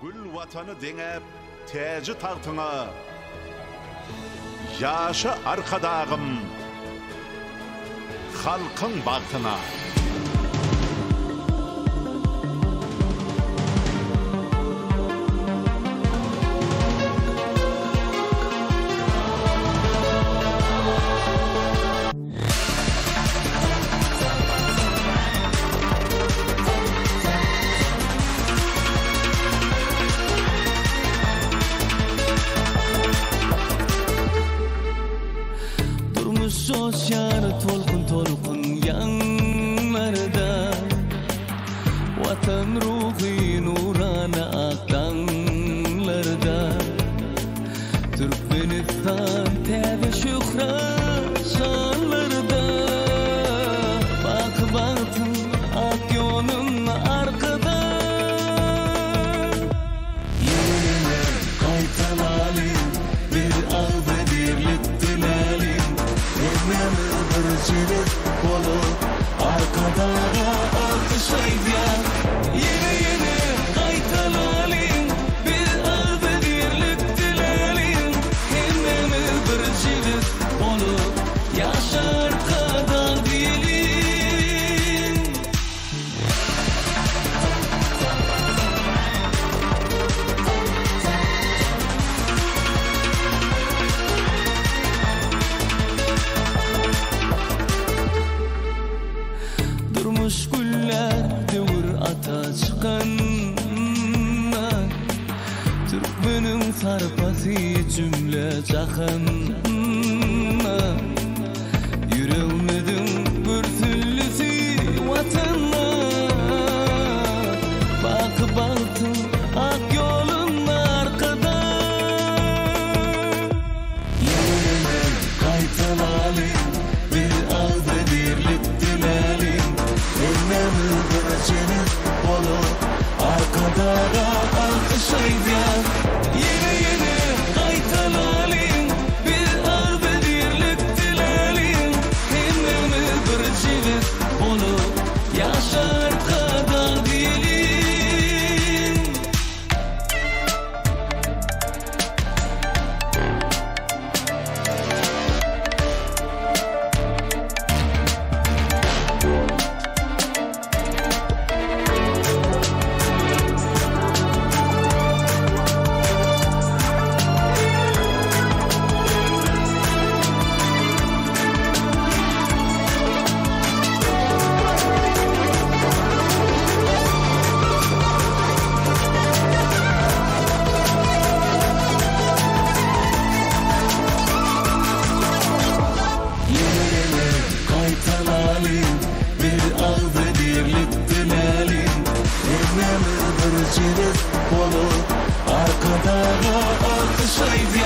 Gül vatanı denep teci tahtına, yaşı arkadağım halkın bahtına. Sosyal tolkun yanlarda vatan ruhi nurana aktanlarda Türkmenistan tebe şükran şanlarda Bak baktım ak yolun arkada Yine kaytalalım bir ağda birlik dilelim Emrimi bırcılık olup arkadağa alkışlayacak Yine kaytalalım bir ağda birlik dilelim Emrimi bırcılık olup yaşar kadar diyelim Durmuş güller devir ata çıkanma Türkmenin sarpası cümle cahanma Yüreğimizin bir türlüsü vatanma Bak baktım ak yolun arkada Yine kaytalalım bir ağda birlik dilelim Emrimi bırcılık olup arkadağa alkışlayacak Yine kaytalalım bir ağda birlik dilelim Emrimi bırcılık olup yaşar kadar diyelim Kaytalalım bir ağda birlik dilelim Emrimi bırcılık olup arkadağa alkışlayacak